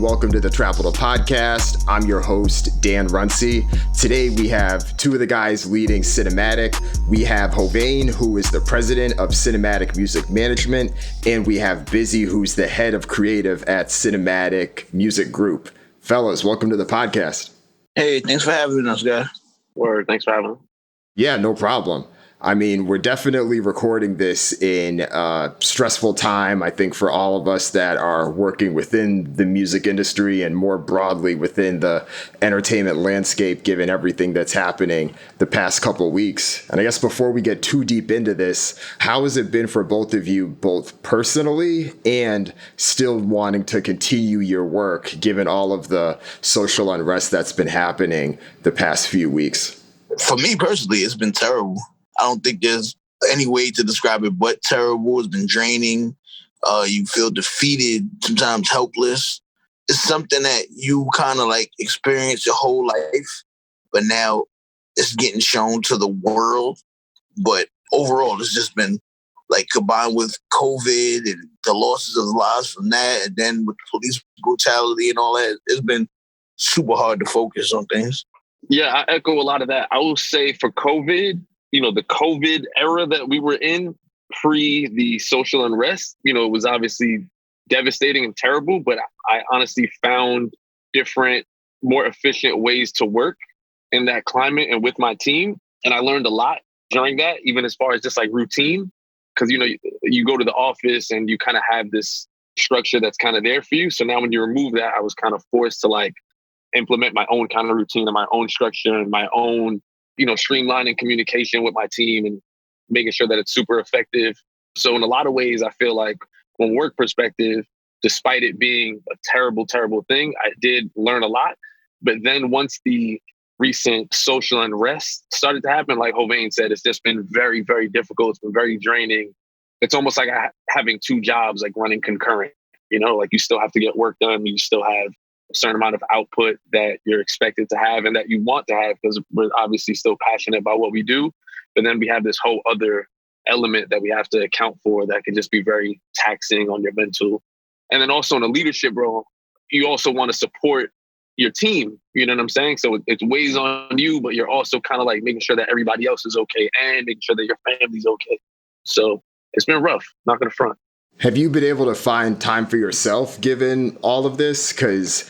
welcome to the Trapital Podcast. I'm your host, Dan Runcie. Today we have two of the guys leading Cinematic. We have Hovain, who is the president of Cinematic Music Management, and we have Busy, who's the head of creative at Cinematic Music Group. Fellas, welcome to the podcast. Hey, thanks for having us, guys. Word, thanks for having us. Yeah, no problem. I mean, we're definitely recording this in a stressful time, I think, for all of us that are working within the music industry and more broadly within the entertainment landscape, given everything that's happening the past couple weeks. And I guess before we get too deep into this, how has it been for both of you, both personally and still wanting to continue your work, given all of the social unrest that's been happening the past few weeks? For me personally, it's been terrible. I don't think there's any way to describe it but terrible. It's been draining. You feel defeated, sometimes helpless. It's something that you kind of like experience your whole life, but now it's getting shown to the world. But overall, it's just been like combined with COVID and the losses of lives from that, and then with police brutality and all that, it's been super hard to focus on things. Yeah, I echo a lot of that. I will say for COVID, the COVID era that we were in pre the social unrest, it was obviously devastating and terrible, but I honestly found different, more efficient ways to work in that climate and with my team. And I learned a lot during that, even as far as just like routine, because, you go to the office and you kind of have this structure that's kind of there for you. So now when you remove that, I was kind of forced to like implement my own kind of routine and my own structure and my own streamlining communication with my team and making sure that it's super effective. So in a lot of ways, I feel like from work perspective, despite it being a terrible, terrible thing, I did learn a lot. But then once the recent social unrest started to happen, like Hovain said, it's just been very, very difficult. It's been very draining. It's almost like having two jobs, like running concurrent, like you still have to get work done. You still have a certain amount of output that you're expected to have and that you want to have because we're obviously still passionate about what we do. But then we have this whole other element that we have to account for that can just be very taxing on your mental. And then also in a leadership role, you also want to support your team. You know what I'm saying? So it weighs on you, but you're also kind of like making sure that everybody else is okay and making sure that your family's okay. So it's been rough, not gonna front. Have you been able to find time for yourself given all of this? Because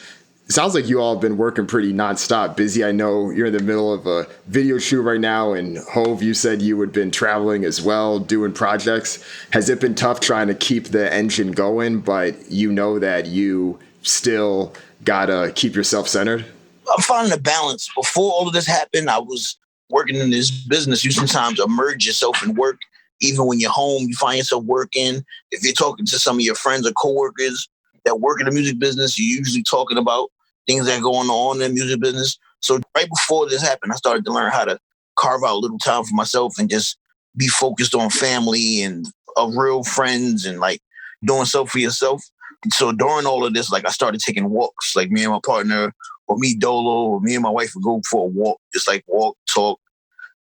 it sounds like you all have been working pretty nonstop. Busy, I know you're in the middle of a video shoot right now, and Hove, you said you had been traveling as well, doing projects. Has it been tough trying to keep the engine going, but you know that you still gotta keep yourself centered? I'm finding a balance. Before all of this happened, I was working in this business. You sometimes immerse yourself in work. Even when you're home, you find yourself working. If you're talking to some of your friends or coworkers that work in the music business, you're usually talking about things that are going on in the music business. So right before this happened, I started to learn how to carve out a little time for myself and just be focused on family and real friends and like doing stuff for yourself. So during all of this, like I started taking walks, like me and my partner or me Dolo or me and my wife would go for a walk, just like walk, talk,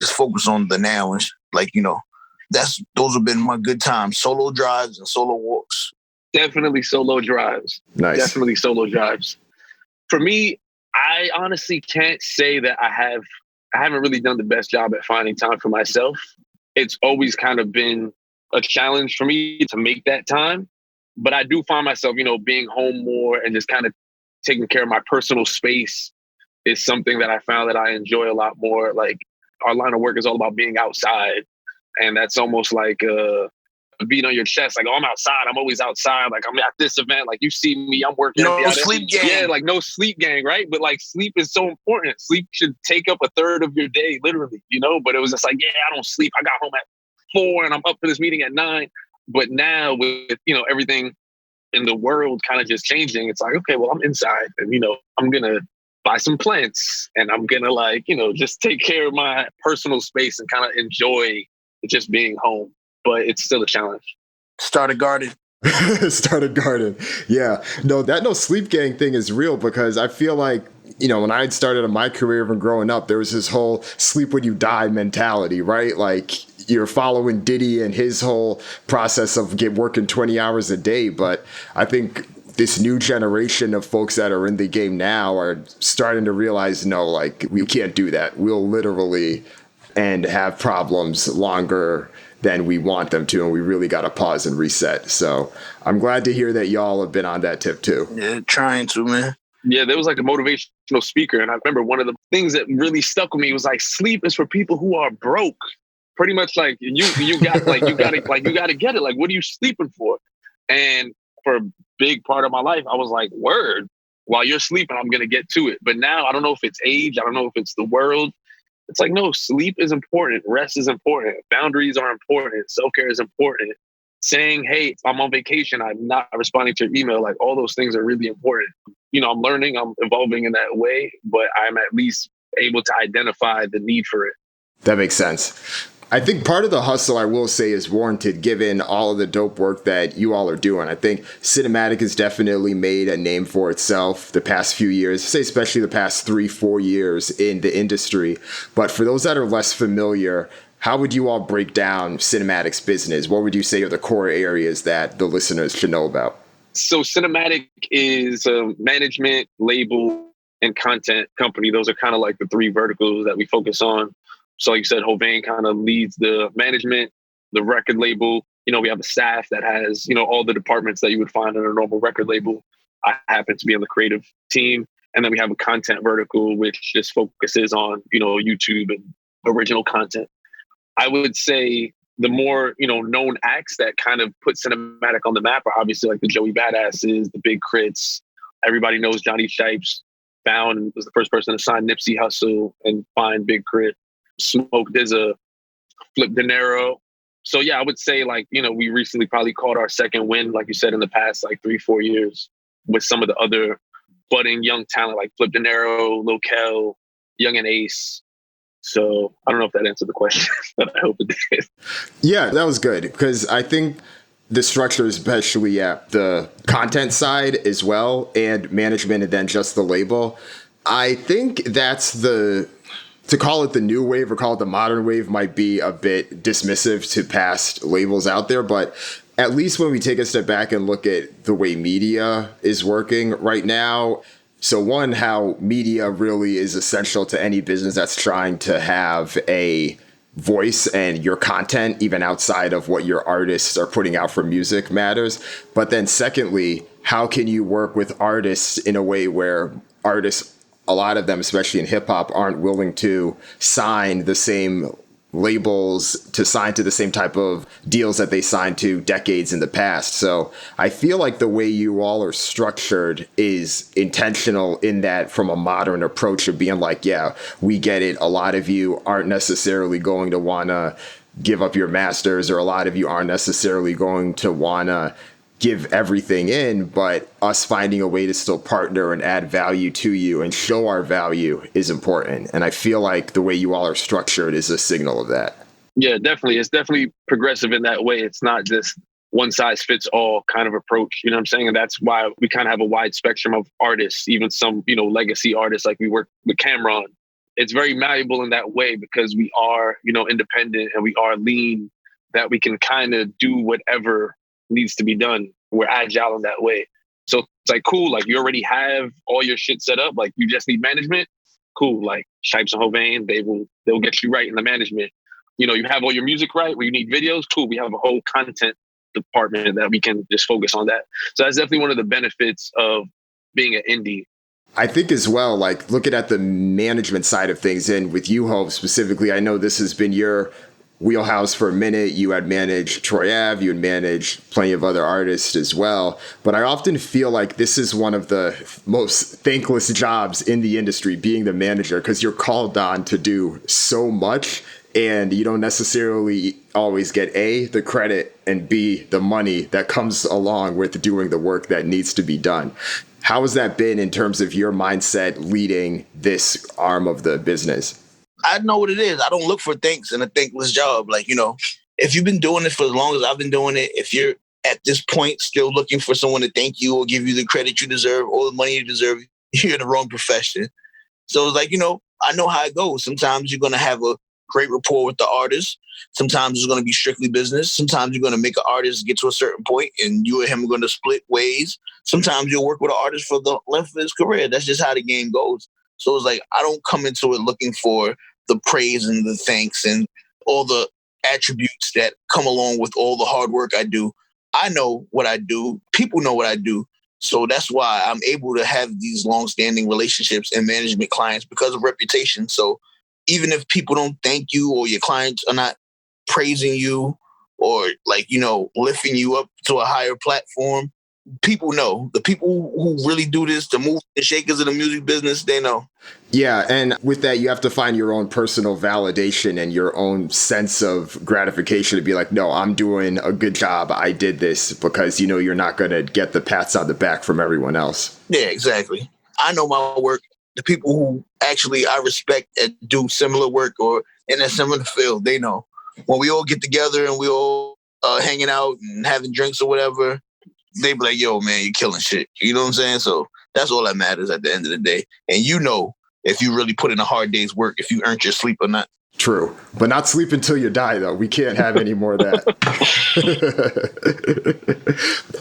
just focus on the now and those have been my good times, solo drives and solo walks. Definitely solo drives. Nice. Definitely solo drives. For me, I honestly can't say that I haven't really done the best job at finding time for myself. It's always kind of been a challenge for me to make that time. But I do find myself, being home more and just kind of taking care of my personal space is something that I found that I enjoy a lot more. Like our line of work is all about being outside. And that's almost like a beat on your chest. Like, I'm outside. I'm always outside. Like, I'm at this event. Like, you see me. I'm working. No sleep gang. Yeah, like no sleep gang, right? But like sleep is so important. Sleep should take up a third of your day, literally, But it was just like, yeah, I don't sleep. I got home at 4 and I'm up for this meeting at 9. But now with, everything in the world kind of just changing, it's like, okay, well, I'm inside and, I'm going to buy some plants and I'm going to just take care of my personal space and kind of enjoy just being home, but it's still a challenge. Start a garden. Start a garden. Yeah. No, that no sleep gang thing is real because I feel like, when I had started in my career even growing up, there was this whole sleep when you die mentality, right? Like you're following Diddy and his whole process of working 20 hours a day. But I think this new generation of folks that are in the game now are starting to realize, no, like, we can't do that. We'll literally and have problems longer than we want them to, and we really got to pause and reset. So I'm glad to hear that y'all have been on that tip too. Yeah, trying to, man. Yeah, there was like a motivational speaker. And I remember one of the things that really stuck with me was like, sleep is for people who are broke. Pretty much like you got like you gotta get it. Like, what are you sleeping for? And for a big part of my life, I was like, word, while you're sleeping, I'm gonna get to it. But now I don't know if it's age, I don't know if it's the world. It's like, no, sleep is important, rest is important, boundaries are important, self-care is important. Saying, hey, I'm on vacation, I'm not responding to your email, like all those things are really important. You know, I'm learning, I'm evolving in that way, but I'm at least able to identify the need for it. That makes sense. I think part of the hustle, I will say, is warranted given all of the dope work that you all are doing. I think Cinematic has definitely made a name for itself the past few years, say especially the past 3-4 years in the industry. But for those that are less familiar, how would you all break down Cinematic's business? What would you say are the core areas that the listeners should know about? So Cinematic is a management, label, and content company. Those are kind of like the three verticals that we focus on. So like you said, Hovain kind of leads the management, the record label. You know, we have a staff that has, you know, all the departments that you would find in a normal record label. I happen to be on the creative team. And then we have a content vertical, which just focuses on, you know, YouTube and original content. I would say the more, you know, known acts that kind of put Cinematic on the map are obviously like the Joey Badasses, the Big Crits. Everybody knows Johnny Shipes. Found was the first person to sign Nipsey Hussle and find Big Crit. Smoke DZA, Flip De Niro. So yeah, I would say like, you know, we recently probably caught our second win, like you said, in the past like 3-4 years with some of the other budding young talent like Flip De Niro, Lil Kel, Young and Ace. So I don't know if that answered the question, but I hope it did. Yeah, that was good because I think the structure, especially at the content side as well, and management and then just the label, I think that's to call it the new wave or call it the modern wave might be a bit dismissive to past labels out there. But at least when we take a step back and look at the way media is working right now, so one, how media really is essential to any business that's trying to have a voice and your content, even outside of what your artists are putting out for music, matters. But then secondly, how can you work with artists in a way where artists, a lot of them, especially in hip hop, aren't willing to sign the same labels, to sign to the same type of deals that they signed to decades in the past. So I feel like the way you all are structured is intentional in that, from a modern approach of being like, yeah, we get it. A lot of you aren't necessarily going to want to give up your masters, or a lot of you aren't necessarily going to want to give everything in, but us finding a way to still partner and add value to you and show our value is important. And I feel like the way you all are structured is a signal of that. Yeah, definitely. It's definitely progressive in that way. It's not just one size fits all kind of approach. You know what I'm saying? And that's why we kind of have a wide spectrum of artists, even some, you know, legacy artists like we work with Cameron. It's very malleable in that way because we are, you know, independent and we are lean, that we can kind of do whatever needs to be done. We're agile in that way. So it's like, cool, like you already have all your shit set up, like you just need management. Cool, like Shipes and Hovain, they'll get you right in the management. You know, you have all your music right, where you need videos, cool. We have a whole content department that we can just focus on that. So that's definitely one of the benefits of being an indie. I think as well, like looking at the management side of things, and with you, Hov, specifically, I know this has been your wheelhouse for a minute. You had managed Troy Ave, you had managed plenty of other artists as well. But I often feel like this is one of the most thankless jobs in the industry, being the manager, because you're called on to do so much and you don't necessarily always get A, the credit, and B, the money that comes along with doing the work that needs to be done. How has that been in terms of your mindset leading this arm of the business? I know what it is. I don't look for thanks in a thankless job. Like, you know, if you've been doing it for as long as I've been doing it, if you're at this point still looking for someone to thank you or give you the credit you deserve or the money you deserve, you're in the wrong profession. So it's like, you know, I know how it goes. Sometimes you're going to have a great rapport with the artist. Sometimes it's going to be strictly business. Sometimes you're going to make an artist get to a certain point and you and him are going to split ways. Sometimes you'll work with an artist for the length of his career. That's just how the game goes. So it's like, I don't come into it looking for the praise and the thanks and all the attributes that come along with all the hard work I do. I know what I do. People know what I do. So that's why I'm able to have these long-standing relationships and management clients because of reputation. So even if people don't thank you or your clients are not praising you or lifting you up to a higher platform, people know. The people who really do this, the movers and shakers of the music business, they know. Yeah, and with that, you have to find your own personal validation and your own sense of gratification to be like, no, I'm doing a good job. I did this, because you're not going to get the pats on the back from everyone else. Yeah, exactly. I know my work. The people who actually I respect and do similar work or in a similar field, they know. When we all get together and we all hanging out and having drinks or whatever, they be like, yo, man, you're killing shit. You know what I'm saying? So that's all that matters at the end of the day. And if you really put in a hard day's work, if you earned your sleep or not. True. But not sleep until you die, though. We can't have any more of that.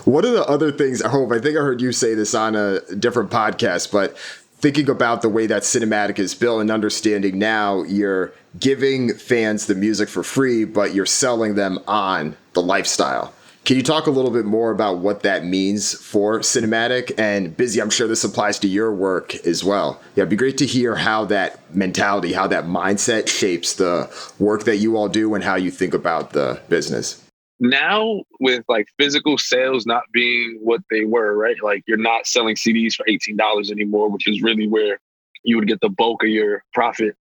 One of the other things, I think I heard you say this on a different podcast, but thinking about the way that cinematic is built and understanding now you're giving fans the music for free, but you're selling them on the lifestyle. Can you talk a little bit more about what that means for cinematic? And Busy, I'm sure this applies to your work as well. Yeah, it'd be great to hear how that mentality, how that mindset shapes the work that you all do and how you think about the business. Now, with physical sales not being what they were, right? You're not selling CDs for $18 anymore, which is really where you would get the bulk of your profit.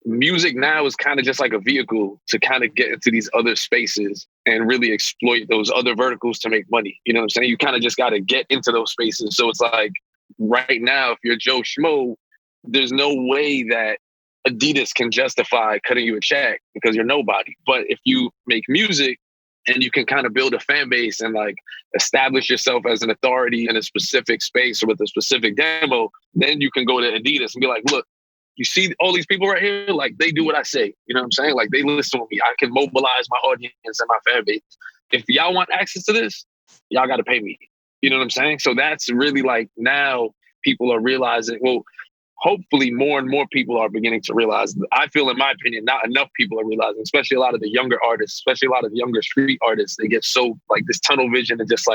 Music now is kind of just like a vehicle to kind of get into these other spaces and really exploit those other verticals to make money. You know what I'm saying? You kind of just got to get into those spaces. So it's like right now, if you're Joe Schmo, there's no way that Adidas can justify cutting you a check because you're nobody. But if you make music and you can kind of build a fan base and establish yourself as an authority in a specific space or with a specific demo, then you can go to Adidas and be like, look, you see all these people right here, they do what I say. You know what I'm saying? They listen to me. I can mobilize my audience and my fan base. If y'all want access to this, y'all got to pay me. You know what I'm saying? So that's really now people are realizing, well, hopefully more and more people are beginning to realize. I feel, in my opinion, not enough people are realizing, especially a lot of the younger artists, especially a lot of the younger street artists. They get so this tunnel vision and just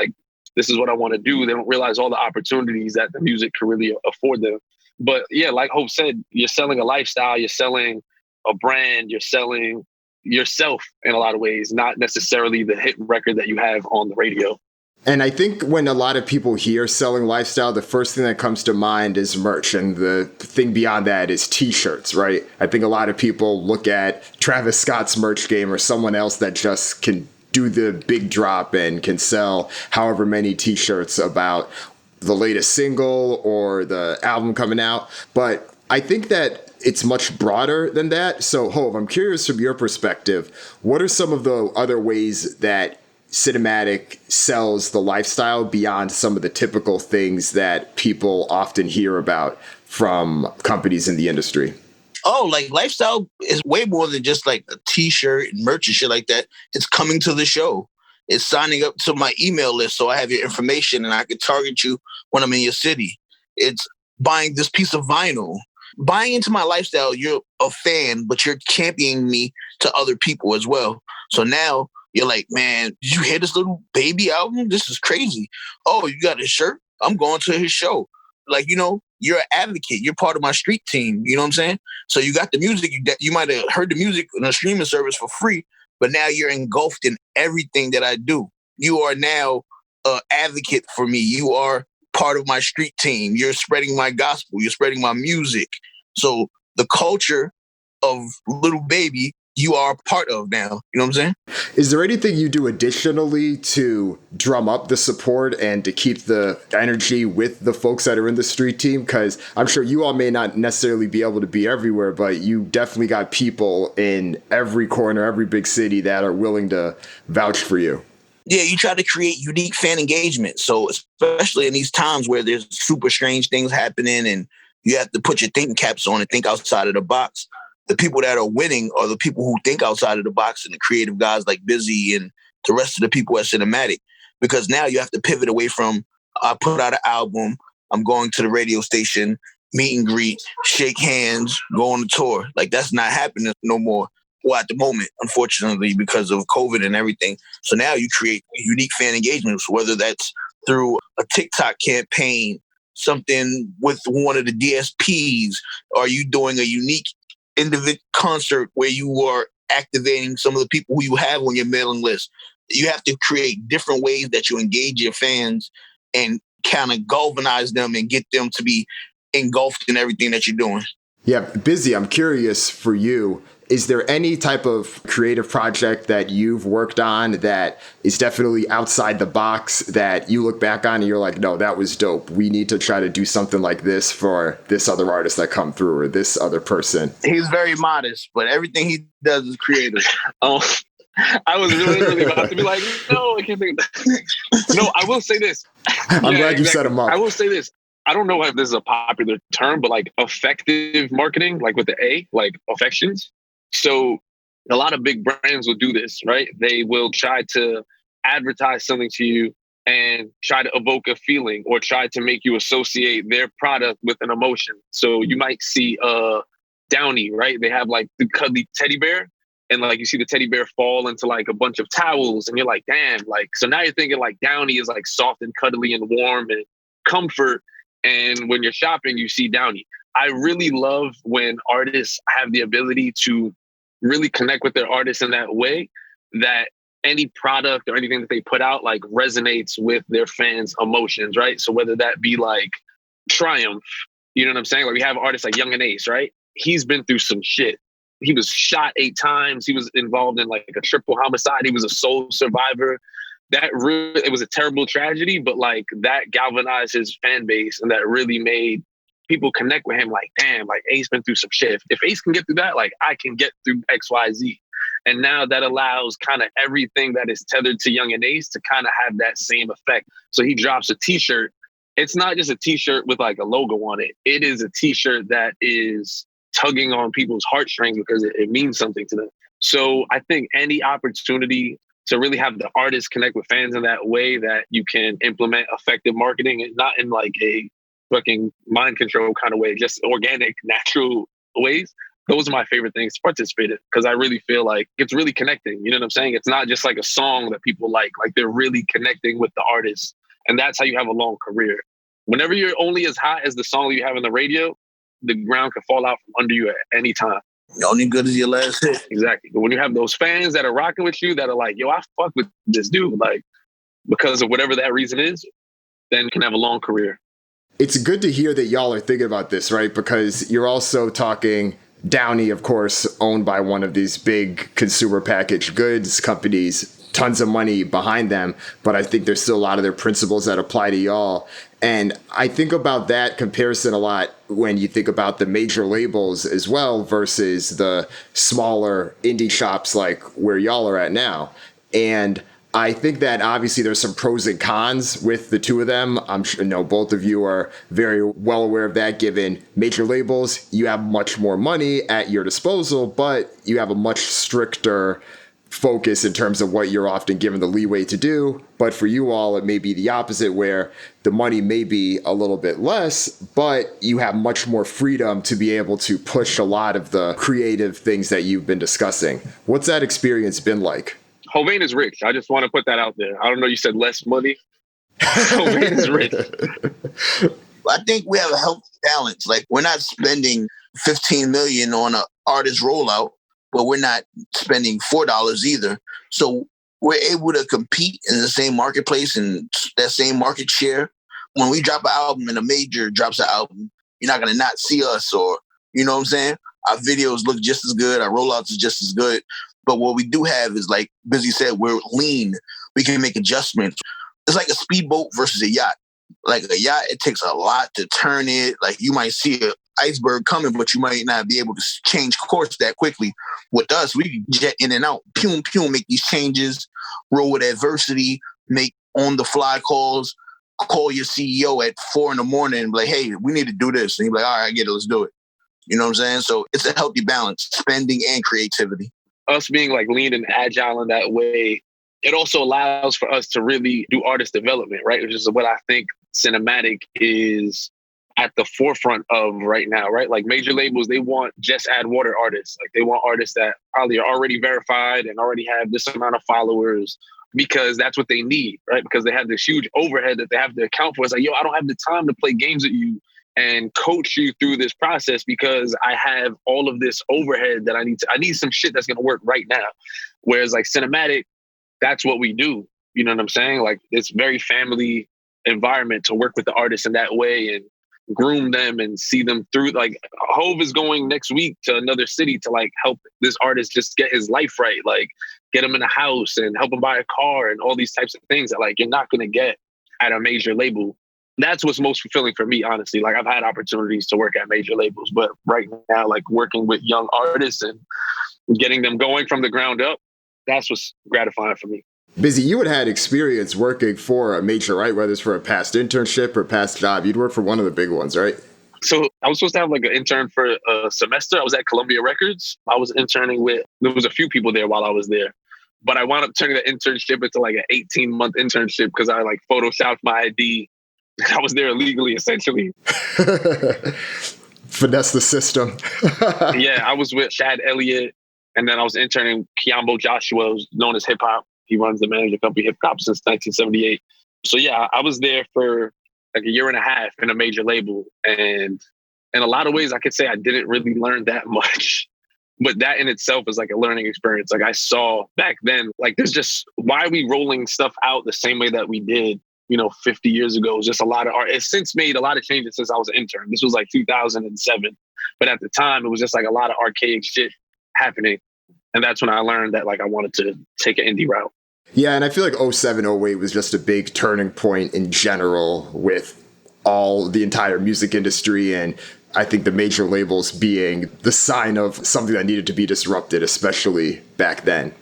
this is what I want to do. They don't realize all the opportunities that the music can really afford them. But yeah, like Hope said, you're selling a lifestyle, you're selling a brand, you're selling yourself in a lot of ways, not necessarily the hit record that you have on the radio. And I think when a lot of people hear selling lifestyle, the first thing that comes to mind is merch. And the thing beyond that is T-shirts, right? I think a lot of people look at Travis Scott's merch game or someone else that just can do the big drop and can sell however many T-shirts about the latest single or the album coming out. But I think that it's much broader than that. So, Hov, I'm curious from your perspective, what are some of the other ways that cinematic sells the lifestyle beyond some of the typical things that people often hear about from companies in the industry? Oh, lifestyle is way more than just a T-shirt and merch and shit like that. It's coming to the show. It's signing up to my email list so I have your information and I can target you when I'm in your city. It's buying this piece of vinyl. Buying into my lifestyle, you're a fan, but you're championing me to other people as well. So now you're like, man, did you hear this little baby album? This is crazy. Oh, you got his shirt? I'm going to his show. You're an advocate. You're part of my street team. You know what I'm saying? So you got the music. You might have heard the music on a streaming service for free, but now you're engulfed in everything that I do. You are now an advocate for me. You are part of my street team. You're spreading my gospel. You're spreading my music. So the culture of Little Baby, you are a part of now. You know what I'm saying? Is there anything you do additionally to drum up the support and to keep the energy with the folks that are in the street team? Because I'm sure you all may not necessarily be able to be everywhere, but you definitely got people in every corner, every big city that are willing to vouch for you. Yeah, you try to create unique fan engagement. So especially in these times where there's super strange things happening and you have to put your thinking caps on and think outside of the box. the people that are winning are the people who think outside of the box and the creative guys like Busy and the rest of the people at Cinematic. Because now you have to pivot away from, I put out an album, I'm going to the radio station, meet and greet, shake hands, go on the tour. Like, that's not happening no more. Well, at the moment, unfortunately, because of COVID and everything. So now you create unique fan engagements, whether that's through a TikTok campaign, something with one of the DSPs. Are you doing a unique individual concert where you are activating some of the people who you have on your mailing list? You have to create different ways that you engage your fans and kind of galvanize them and get them to be engulfed in everything that you're doing. Yeah, Busy, I'm curious for you. Is there any type of creative project that you've worked on that is definitely outside the box that you look back on and you're like, no, that was dope. We need to try to do something like this for this other artist that come through or this other person? He's very modest, but everything he does is creative. I was really about to be like, no, I can't think of that. No, I will say this. I'm glad you set him up. I will say this. I don't know if this is a popular term, but like effective marketing, like with the A, like affections. So a lot of big brands will do this, right? They will try to advertise something to you and try to evoke a feeling or try to make you associate their product with an emotion. So you might see Downy, right? They have like the cuddly teddy bear. And like you see the teddy bear fall into like a bunch of towels and you're like, damn, like, so now you're thinking like Downy is like soft and cuddly and warm and comfort. And when you're shopping, you see Downy. I really love when artists have the ability to really connect with their artists in that way, that any product or anything that they put out like resonates with their fans' emotions, right? So whether that be like Triumph, you know what I'm saying? Like we have artists like Young and Ace, right? He's been through some shit. He was shot 8 times. He was involved in like a triple homicide. He was a sole survivor. It was a terrible tragedy, but like that galvanized his fan base and that really made people connect with him. Like, damn, like Ace been through some shit. If Ace can get through that, like I can get through XYZ. And now that allows kind of everything that is tethered to Young and Ace to kind of have that same effect. So he drops a t-shirt. It's not just a t-shirt with like a logo on it. It is a t-shirt that is tugging on people's heartstrings because it means something to them. So I think any opportunity to really have the artists connect with fans in that way that you can implement effective marketing and not in like a fucking mind control kind of way, just organic, natural ways. Those are my favorite things to participate in because I really feel like it's really connecting. You know what I'm saying? It's not just like a song that people like they're really connecting with the artist. And that's how you have a long career. Whenever you're only as hot as the song you have on the radio, the ground can fall out from under you at any time. Only good as your last hit. Exactly. But when you have those fans that are rocking with you, that are like, yo, I fuck with this dude, like, because of whatever that reason is, then you can have a long career. It's good to hear that y'all are thinking about this, right? Because you're also talking Downy, of course, owned by one of these big consumer packaged goods companies, tons of money behind them. But I think there's still a lot of their principles that apply to y'all. And I think about that comparison a lot when you think about the major labels as well versus the smaller indie shops like where y'all are at now. And I think that obviously there's some pros and cons with the two of them. I'm sure both of you are very well aware of that, given major labels, you have much more money at your disposal, but you have a much stricter focus in terms of what you're often given the leeway to do. But for you all, it may be the opposite, where the money may be a little bit less, but you have much more freedom to be able to push a lot of the creative things that you've been discussing. What's that experience been like? Hovain is rich. I just want to put that out there. I don't know, you said less money. Hovain is rich. I think we have a healthy balance. Like, we're not spending $15 million on an artist rollout, but we're not spending $4 either. So we're able to compete in the same marketplace and that same market share. When we drop an album and a major drops an album, you're not going to not see us, or, you know what I'm saying? Our videos look just as good. Our rollouts is just as good. But what we do have is, like Busy said, we're lean. We can make adjustments. It's like a speedboat versus a yacht. Like a yacht, it takes a lot to turn it. Like, you might see an iceberg coming, but you might not be able to change course that quickly. With us, we can jet in and out, pew, pew, make these changes, roll with adversity, make on-the-fly calls, call your CEO at 4 a.m. and be like, hey, we need to do this. And he'd be like, all right, I get it, let's do it. You know what I'm saying? So it's a healthy balance, spending and creativity. Us being like lean and agile in that way, it also allows for us to really do artist development, right? Which is what I think cinematic is at the forefront of right now, right? Like major labels, they want just add water artists. Like they want artists that probably are already verified and already have this amount of followers because that's what they need, right? Because they have this huge overhead that they have to account for. It's like, yo, I don't have the time to play games with you and coach you through this process because I have all of this overhead that I need some shit that's going to work right now. Whereas like cinematic, that's what we do. You know what I'm saying? Like it's very family environment to work with the artists in that way and groom them and see them through. Like Hov is going next week to another city to like help this artist just get his life right. Like get him in a house and help him buy a car and all these types of things that like you're not going to get at a major label. That's what's most fulfilling for me, honestly. Like I've had opportunities to work at major labels, but right now, like working with young artists and getting them going from the ground up, that's what's gratifying for me. Busy, you had experience working for a major, right? Whether it's for a past internship or past job, you'd work for one of the big ones, right? So I was supposed to have like an intern for a semester. I was at Columbia Records. I was interning there was a few people there while I was there. But I wound up turning the internship into like an 18-month internship because I like photoshopped my ID. I was there illegally, essentially. Finesse the system. Yeah, I was with Shad Elliott, and then I was interning Kiambo Joshua, who's known as Hip Hop. He runs the management company Hip Hop since 1978. So yeah, I was there for like a year and a half in a major label. And in a lot of ways, I could say I didn't really learn that much. But that in itself is like a learning experience. Like I saw back then, like there's just, why are we rolling stuff out the same way that we did, 50 years ago? It was just a lot of art. It's since made a lot of changes since I was an intern. This was like 2007. But at the time, it was just like a lot of archaic shit happening. And that's when I learned that like I wanted to take an indie route. Yeah, and I feel like 07, 08 was just a big turning point in general with all the entire music industry, and I think the major labels being the sign of something that needed to be disrupted, especially back then.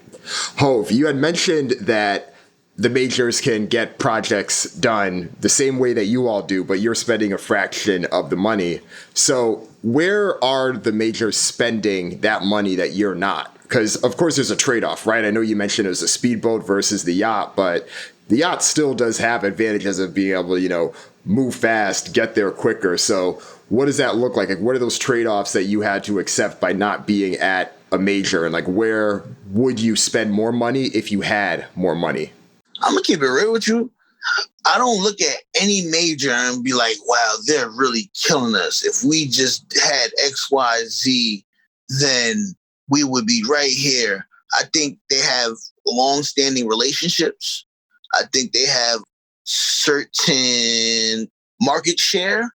Hov, you had mentioned that the majors can get projects done the same way that you all do, but you're spending a fraction of the money. So where are the majors spending that money that you're not? Because, of course, there's a trade-off, right? I know you mentioned it was a speedboat versus the yacht, but the yacht still does have advantages of being able to, move fast, get there quicker. So what does that look like? Like, what are those trade-offs that you had to accept by not being at a major? And, like, where would you spend more money if you had more money? I'm going to keep it real with you. I don't look at any major and be like, wow, they're really killing us. If we just had X, Y, Z, then we would be right here. I think they have long-standing relationships. I think they have certain market share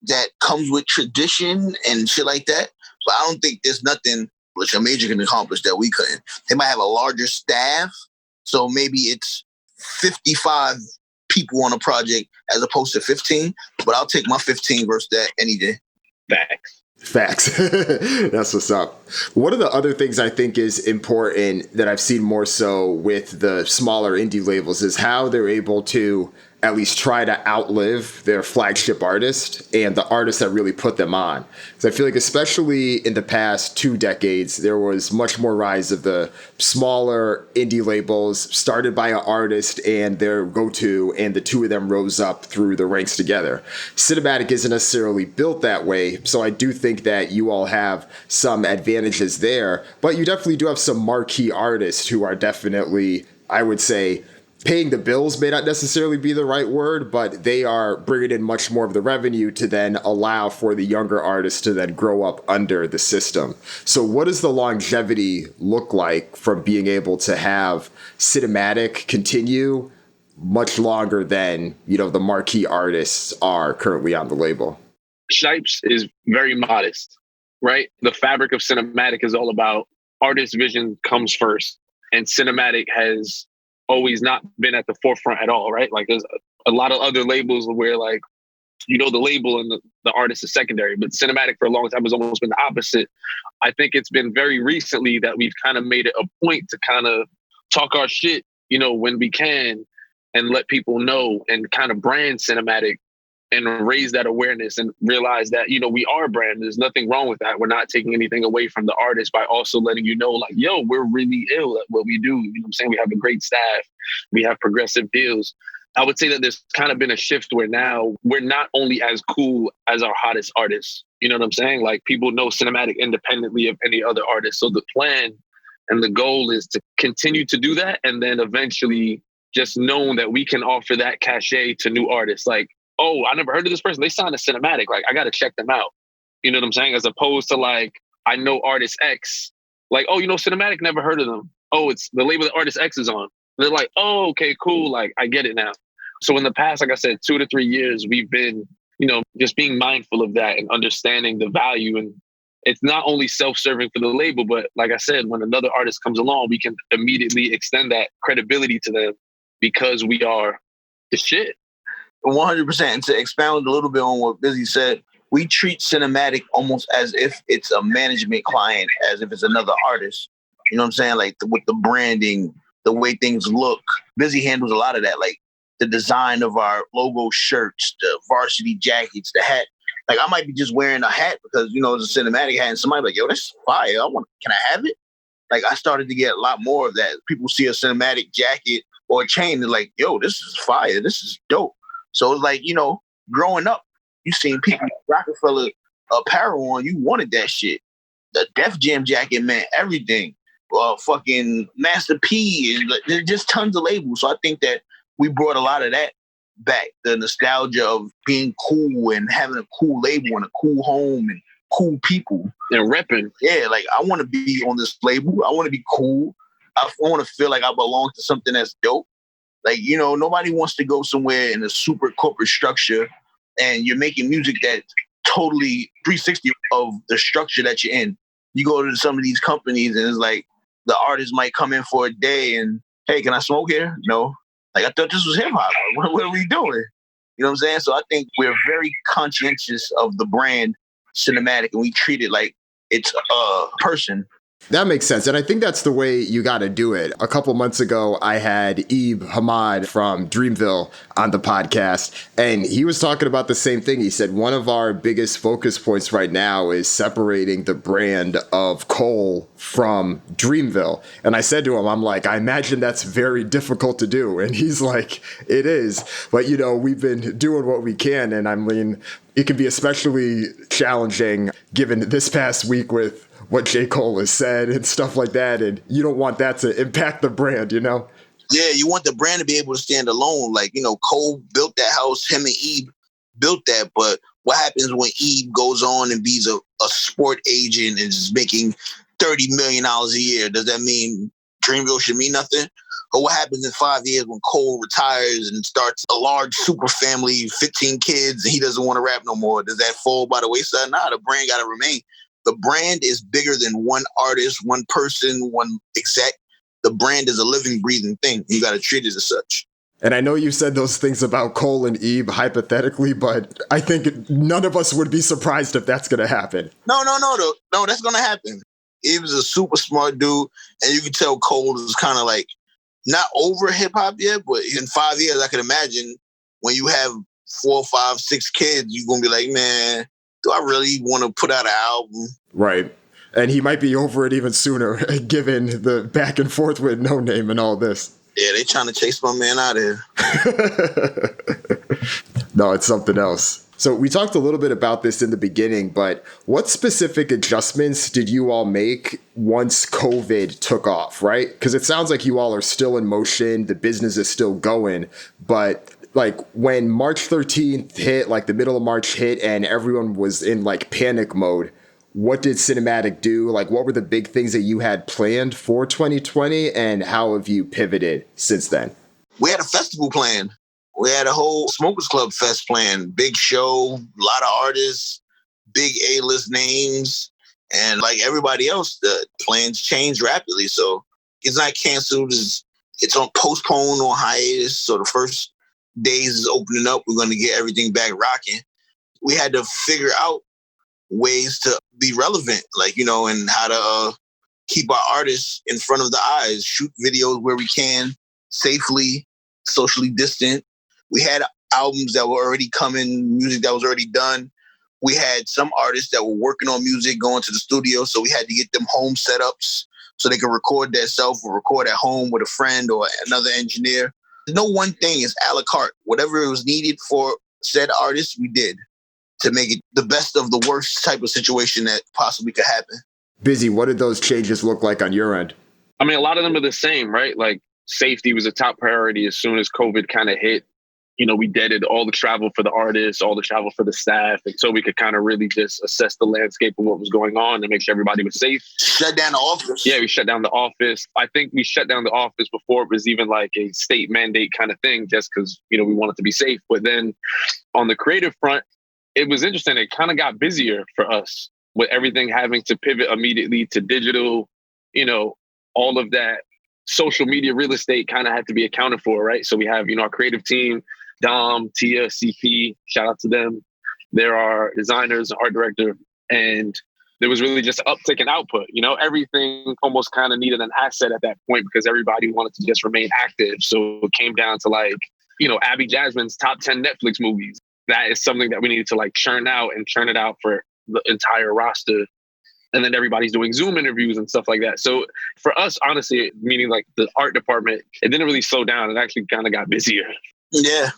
that comes with tradition and shit like that. But I don't think there's nothing which a major can accomplish that we couldn't. They might have a larger staff, so maybe it's 55 people on a project as opposed to 15. But I'll take my 15 versus that any day. Facts. That's what's up. One of the other things I think is important that I've seen more so with the smaller indie labels is how they're able to at least try to outlive their flagship artist and the artists that really put them on. Because I feel like especially in the past 2 decades, there was much more rise of the smaller indie labels started by an artist and their go-to, and the two of them rose up through the ranks together. Cinematic isn't necessarily built that way, so I do think that you all have some advantages there, but you definitely do have some marquee artists who are definitely, I would say, paying the bills may not necessarily be the right word, but they are bringing in much more of the revenue to then allow for the younger artists to then grow up under the system. So what does the longevity look like from being able to have cinematic continue much longer than, the marquee artists are currently on the label? Snipes is very modest, right? The fabric of cinematic is all about artist vision comes first, and cinematic has always not been at the forefront at all, right? Like there's a lot of other labels where like, the label and the artist is secondary, but cinematic for a long time has almost been the opposite. I think it's been very recently that we've kind of made it a point to kind of talk our shit, when we can, and let people know and kind of brand cinematic and raise that awareness and realize that, we are a brand. There's nothing wrong with that. We're not taking anything away from the artist by also letting you know, like, yo, we're really ill at what we do. You know what I'm saying? We have a great staff. We have progressive deals. I would say that there's kind of been a shift where now we're not only as cool as our hottest artists. You know what I'm saying? Like, people know Cinematic independently of any other artist. So the plan and the goal is to continue to do that. And then eventually just knowing that we can offer that cachet to new artists. Like, oh, I never heard of this person. They signed a Cinematic. Like, I got to check them out. You know what I'm saying? As opposed to like, I know artist X. Like, oh, Cinematic, never heard of them. Oh, it's the label that artist X is on. They're like, oh, okay, cool. Like, I get it now. So in the past, like I said, 2 to 3 years, we've been, just being mindful of that and understanding the value. And it's not only self-serving for the label, but like I said, when another artist comes along, we can immediately extend that credibility to them because we are the shit. 100%. And to expound a little bit on what Busy said, we treat Cinematic almost as if it's a management client, as if it's another artist. You know what I'm saying? Like with the branding, the way things look. Busy handles a lot of that. Like, the design of our logo shirts, the varsity jackets, the hat. Like, I might be just wearing a hat because, it's a Cinematic hat, and somebody like, yo, that's fire. Can I have it? Like, I started to get a lot more of that. People see a Cinematic jacket or a chain, they're like, yo, this is fire. This is dope. So it's like, growing up, you seen people Rockefeller apparel on, you wanted that shit. The Def Jam jacket meant everything. Fucking Master P, and there's just tons of labels. So I think that we brought a lot of that back. The nostalgia of being cool and having a cool label and a cool home and cool people. And repping. Yeah, like, I want to be on this label. I want to be cool. I want to feel like I belong to something that's dope. Like, nobody wants to go somewhere in a super corporate structure and you're making music that's totally 360 of the structure that you're in. You go to some of these companies and it's like the artist might come in for a day and, hey, can I smoke here? No. Like, I thought this was hip hop. What are we doing? You know what I'm saying? So I think we're very conscientious of the brand Cinematic, and we treat it like it's a person. That makes sense. And I think that's the way you got to do it. A couple months ago, I had Ib Hamad from Dreamville on the podcast, and he was talking about the same thing. He said one of our biggest focus points right now is separating the brand of Cole from Dreamville. And I said to him, I'm like, I imagine that's very difficult to do. And he's like, it is. But, we've been doing what we can. And I mean, it can be especially challenging given this past week with what J. Cole has said and stuff like that. And you don't want that to impact the brand, Yeah, you want the brand to be able to stand alone. Like, Cole built that house, him and Ebe built that. But what happens when Ebe goes on and be a sport agent and is making $30 million a year? Does that mean Dreamville should mean nothing? Or what happens in 5 years when Cole retires and starts a large super family, 15 kids, and he doesn't want to rap no more? Does that fall by the wayside? Nah, the brand got to remain. The brand is bigger than one artist, one person, one exec. The brand is a living, breathing thing. You got to treat it as such. And I know you said those things about Cole and Ebe hypothetically, but I think none of us would be surprised if that's going to happen. No, that's going to happen. Ebe is a super smart dude, and you can tell Cole is kind of like not over hip hop yet, but in 5 years, I can imagine when you have 4, 5, 6 kids, you're going to be like, man, do I really want to put out an album? Right. And he might be over it even sooner, given the back and forth with No Name and all this. Yeah, they trying to chase my man out of here. No, it's something else. So we talked a little bit about this in the beginning, but what specific adjustments did you all make once COVID took off, right? Because it sounds like you all are still in motion, the business is still going, but like when March 13th hit, like the middle of March hit and everyone was in like panic mode, what did Cinematic do? Like, what were the big things that you had planned for 2020 and how have you pivoted since then? We had a festival planned. We had a whole Smokers Club Fest planned. Big show, a lot of artists, big A-list names. And like everybody else, the plans changed rapidly. So it's not canceled. It's on postponed on hiatus. So the first days is opening up. We're going to get everything back rocking. We had to figure out ways to be relevant, like, and how to keep our artists in front of the eyes, shoot videos where we can, safely, socially distant. We had albums that were already coming, music that was already done. We had some artists that were working on music, going to the studio, so we had to get them home setups so they could record themselves or record at home with a friend or another engineer. No one thing is a la carte. Whatever was needed for said artist, we did to make it the best of the worst type of situation that possibly could happen. Busy, what did those changes look like on your end? I mean, a lot of them are the same, right? Like safety was a top priority as soon as COVID kind of hit. You know, we deaded all the travel for the artists, all the travel for the staff. And so we could kind of really just assess the landscape of what was going on and make sure everybody was safe. Shut down the office. Yeah, we shut down the office. I think we shut down the office before it was even like a state mandate kind of thing, just because, you know, we wanted to be safe. But then on the creative front, it was interesting. It kind of got busier for us with everything having to pivot immediately to digital, you know, all of that social media real estate kind of had to be accounted for, right? So we have, you know, our creative team, Dom, Tia, CP, shout out to them. There are designers, art director, and there was really just an uptick in output. You know, everything almost kind of needed an asset at that point because everybody wanted to just remain active. So it came down to like, you know, Abby Jasmine's top 10 Netflix movies. That is something that we needed to like churn out and churn it out for the entire roster. And then everybody's doing Zoom interviews and stuff like that. So for us, honestly, meaning like the art department, it didn't really slow down. It actually kind of got busier. Yeah.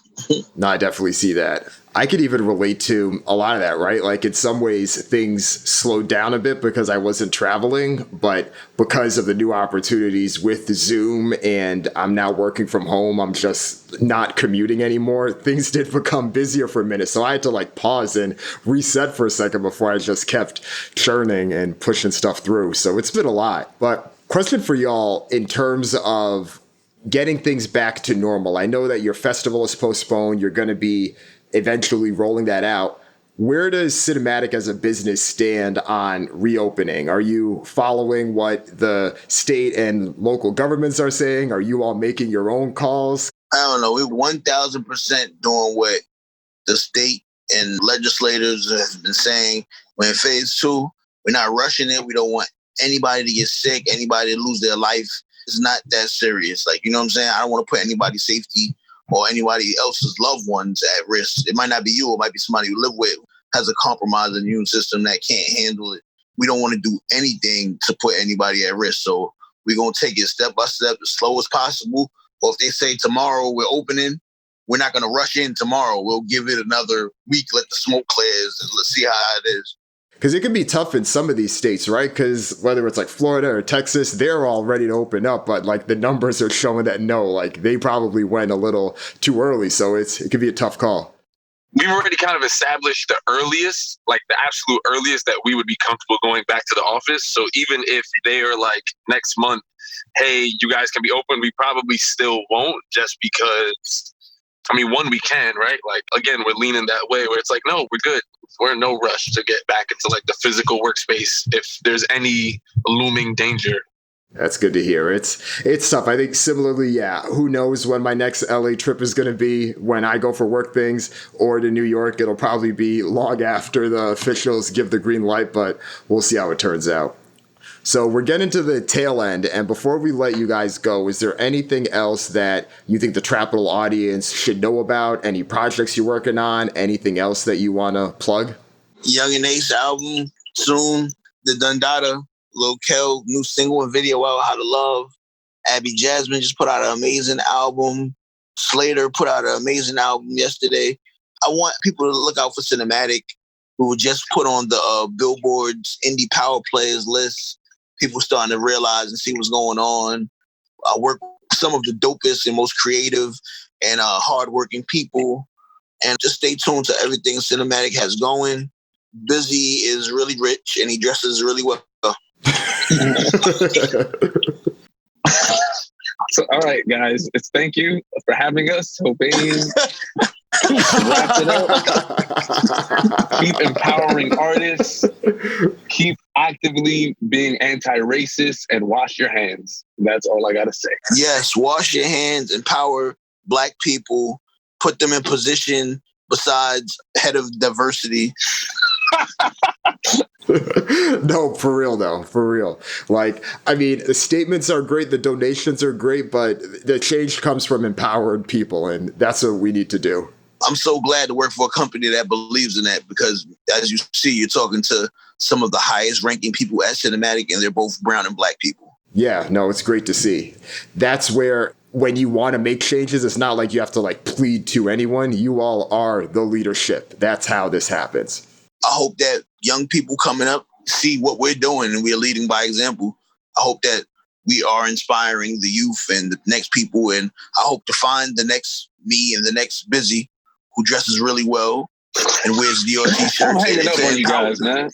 No, I definitely see that. I could even relate to a lot of that, right? Like in some ways, things slowed down a bit because I wasn't traveling, but because of the new opportunities with Zoom and I'm now working from home, I'm just not commuting anymore. Things did become busier for a minute. So I had to like pause and reset for a second before I just kept churning and pushing stuff through. So it's been a lot. But question for y'all in terms of getting things back to normal. I know that your festival is postponed. You're going to be eventually rolling that out. Where does Cinematic as a business stand on reopening? Are you following what the state and local governments are saying? Are you all making your own calls? I don't know. We're 1,000% doing what the state and legislators have been saying. We're in phase 2. We're not rushing it. We don't want anybody to get sick, anybody to lose their life. It's not that serious. Like, you know what I'm saying? I don't want to put anybody's safety or anybody else's loved ones at risk. It might not be you. It might be somebody you live with, has a compromised immune system that can't handle it. We don't want to do anything to put anybody at risk. So we're going to take it step by step, as slow as possible. Or if they say tomorrow we're opening, we're not going to rush in tomorrow. We'll give it another week, let the smoke clears, and let's see how it is. Because it can be tough in some of these states, right? Because whether it's like Florida or Texas, they're all ready to open up, but like the numbers are showing that no, like they probably went a little too early. So it could be a tough call. We've already kind of established the earliest, like the absolute earliest that we would be comfortable going back to the office. So even if they are like next month, hey, you guys can be open, we probably still won't, just because, I mean, one, we can, right? Like, again, we're leaning that way where it's like, no, we're good. We're in no rush to get back into like the physical workspace if there's any looming danger. That's good to hear. It's tough. I think similarly, yeah, who knows when my next LA trip is going to be, when I go for work things, or to New York. It'll probably be long after the officials give the green light, but we'll see how it turns out. So we're getting to the tail end, and before we let you guys go, is there anything else that you think the Trapital audience should know about? Any projects you're working on? Anything else that you want to plug? Young and Ace album soon. The Dundada, Lil Kel, new single and video out, How to Love. Abby Jasmine just put out an amazing album. Slater put out an amazing album yesterday. I want people to look out for Cinematic, who were just put on the Billboard's Indie Power Players list. People starting to realize and see what's going on. I work with some of the dopest and most creative and hardworking people. And just stay tuned to everything Cinematic has going. Busy is really rich and he dresses really well. So, all right, guys, thank you for having us. Hovain wraps it up. Keep empowering artists. Keep actively being anti-racist and wash your hands. That's all I got to say. Yes, wash your hands, empower Black people, put them in position besides head of diversity. No, for real though, for real. Like, I mean, the statements are great, the donations are great, but the change comes from empowered people, and that's what we need to do. I'm so glad to work for a company that believes in that, because as you see, you're talking to some of the highest ranking people at Cinematic, and they're both brown and black people. Yeah, no, it's great to see. That's where when you want to make changes, it's not like you have to like plead to anyone. You all are the leadership. That's how this happens. I hope that young people coming up see what we're doing and we're leading by example. I hope that we are inspiring the youth and the next people. And I hope to find the next me and the next Busy who dresses really well and wears Dior t-shirts. I'm hanging up on you guys, man.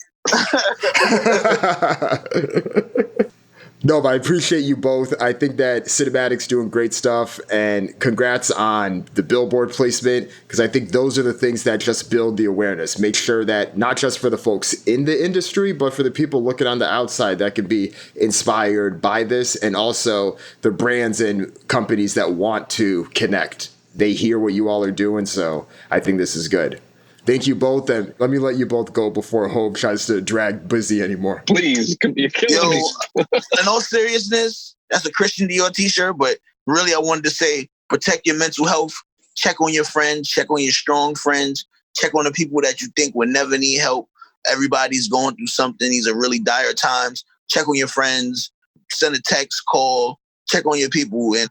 No, but I appreciate you both. I think that Cinematic's doing great stuff, and congrats on the billboard placement, because I think those are the things that just build the awareness. Make sure that not just for the folks in the industry, but for the people looking on the outside that can be inspired by this, and also the brands and companies that want to connect. They hear what you all are doing, so I think this is good. Thank you both, and let me let you both go before Hov tries to drag Busy anymore. Please, you're killing me. In all seriousness, that's a Christian Dior t-shirt, but really I wanted to say, protect your mental health, check on your friends, check on your strong friends, check on the people that you think will never need help. Everybody's going through something. These are really dire times. Check on your friends, send a text, call, check on your people, and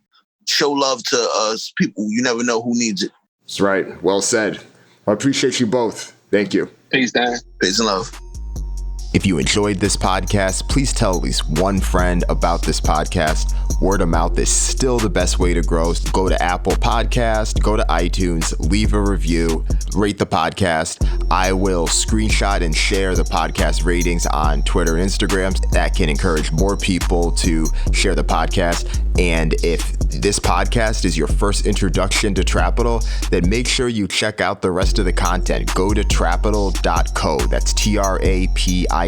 show love to us people. You never know who needs it. That's right. Well said. I appreciate you both. Thank you. Peace, Dan. Peace and love. If you enjoyed this podcast, please tell at least one friend about this podcast. Word of mouth is still the best way to grow. So go to Apple Podcast, go to iTunes, leave a review, rate the podcast. I will screenshot and share the podcast ratings on Twitter and Instagram. That can encourage more people to share the podcast. And if this podcast is your first introduction to Trapital, then make sure you check out the rest of the content. Go to trapital.co. That's trapital.co.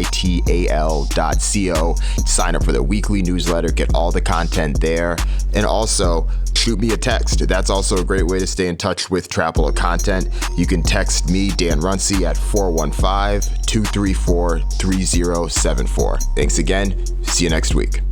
Sign up for the weekly newsletter, get all the content there. And also, shoot me a text. That's also a great way to stay in touch with Trapital content. You can text me, Dan Runcie, at 415-234-3074. Thanks again. See you next week.